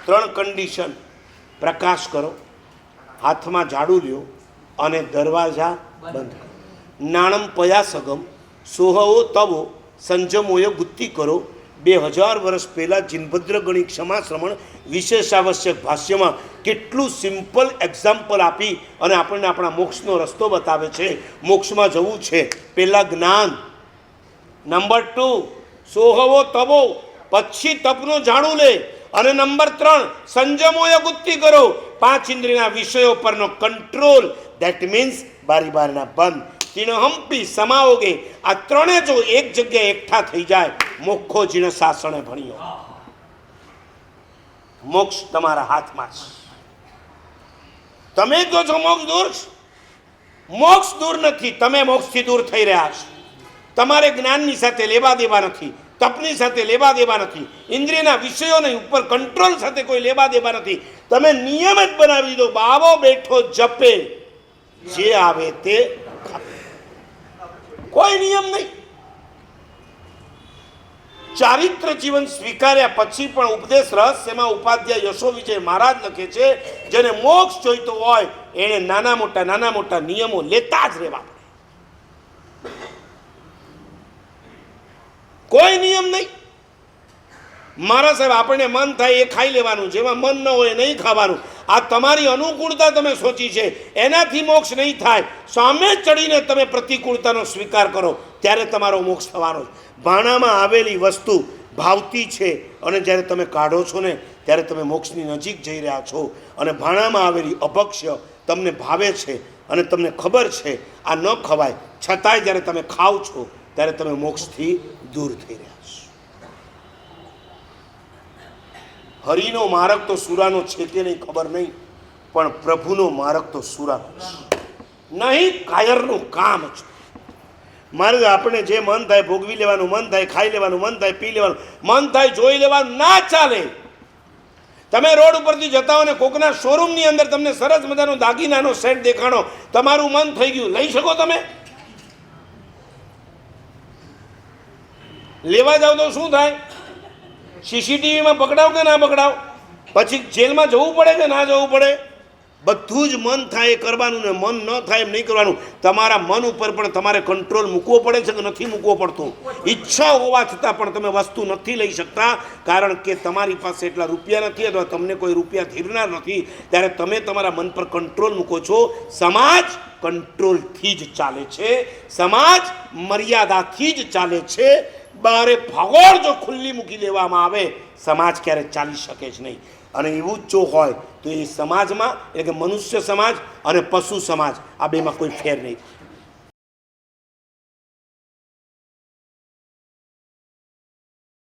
3 condition: પ્રકાશ કરો, હાથમાં ઝાડુ લ્યો અને દરવાજા બંધ કરો. નાણમ પયાસગમ સોહવો તવો સંજમોય ગુત્તિ કરો. 2000 વર્ષ પહેલાં જીનભદ્ર ગણી ક્ષમાશ્રમણ વિશેષાવશ્યક ભાષ્યમાં કેટલું સિમ્પલ એક્ઝામ્પલ આપી અને આપણને આપણા મોક્ષનો રસ્તો બતાવે છે. મોક્ષમાં જવું છે, પહેલાં જ્ઞાન, નંબર 2 સોહવો તવો, પછી તપનો ઝાડુ લે, અને નંબર 3 સંજમોય ગુત્તિ કરો, 5 ઇન્દ્રિયના વિષયો પરનો કંટ્રોલ. દેટ મીન્સ બારી બારના બંધ. તિણહંપી સમાઓગે, આ ત્રણે જો એક જગ્યાએ એકઠા થઈ જાય, મોક્ષો જીણ શાસને ભણ્યો. મોક્ષ તમારા હાથમાં છે. તમે કહો છો મોક્ષ દૂર છે. મોક્ષ દૂર નથી, તમે મોક્ષથી દૂર થઈ રહ્યા છો. તમારે જ્ઞાનની સાથે લેવા દેવા નથી, તપની સાથે લેવા દેવા નથી, ઇન્દ્રિયના વિષયોની ઉપર કંટ્રોલ સાથે કોઈ લેવા દેવા નથી. તમે નિયમ જ બનાવી દીધો, બાવો બેઠો જપે, જે આવે તે કોઈ નિયમ નહીં. ચારિત્ર જીવન સ્વીકાર્યા પછી પણ ઉપદેશ રહસ્યમાં ઉપાધ્યાય યશો વિજય મહારાજ લખે છે, જેને મોક્ષ જોઈતો હોય એને નાના મોટા નિયમો લેતા જ રહેવા પડે. કોઈ નિયમ નહીં. મારા સાહેબ, આપણને મન થાય એ ખાઈ લેવાનું, જેમાં મન ન હોય નહીં ખાવાનું. આ તમારી અનુકૂળતા તમે સોચી છે, એનાથી મોક્ષ નહીં થાય. સામે ચડીને તમે પ્રતિકૂળતાનો સ્વીકાર કરો ત્યારે તમારો મોક્ષ થવાનો છે. ભાણામાં આવેલી વસ્તુ ભાવતી છે, અને જ્યારે તમે કાઢો છો ને ત્યારે તમે મોક્ષની નજીક જઈ રહ્યા છો. અને ભાણામાં આવેલી અભક્ષ્ય તમને ભાવે છે અને તમને ખબર છે આ ન ખવાય, છતાંય જ્યારે તમે ખાવ છો ત્યારે તમે મોક્ષથી દૂર થઈ રહ્યા છો. હરિનો માર્ગ તો સુરાનો છે કે નહીં ખબર નહીં, પણ પ્રભુનો માર્ગ તો સુરાનો છે નહીં, કાયરનું કામ છે. મારે આપણે જે મન થાય ભોગવી લેવાનું, મન થાય ખાઈ લેવાનું, મન થાય પી લેવાનું, મન થાય જોઈ લેવાનું, ના ચાલે. તમે રોડ ઉપરથી જતા હો ને કોકના શોરૂમની અંદર તમને સરસ મજાનો દાગીનાનો સેટ દેખાણો, તમારું મન થઈ ગયું, લઈ શકો તમે? લેવા જાવ તો શું થાય? સીસીટીવીમાં પકડાવ કે ના પકડાવ? પછી જેલમાં જવું પડે કે ના જવું પડે? બધું જ મન થાય એ કરવાનું ને મન ન થાય એમ નહીં કરવાનું. તમારા મન ઉપર પણ તમારે કંટ્રોલ મૂકવો પડે છે કે નથી મૂકવો પડતો? ઈચ્છા હોવા છતાં પણ તમે વસ્તુ નથી લઈ શકતા, કારણ કે તમારી પાસે એટલા રૂપિયા નથી અથવા તમને કોઈ રૂપિયા ધીરનાર નથી. ત્યારે તમે તમારા મન પર કંટ્રોલ મૂકો છો. સમાજ કંટ્રોલથી જ ચાલે છે, સમાજ મર્યાદાથી જ ચાલે છે. બારે ભગોળ જો ખુલ્લી મૂકી દેવામાં આવે, સમાજ ક્યારેય ચાલી શકે જ નહીં. અને એવું જ જો હોય તો એ સમાજમાં એટલે કે મનુષ્ય સમાજ અને પશુ સમાજ, આ બેમાં કોઈ ફેર નહીં.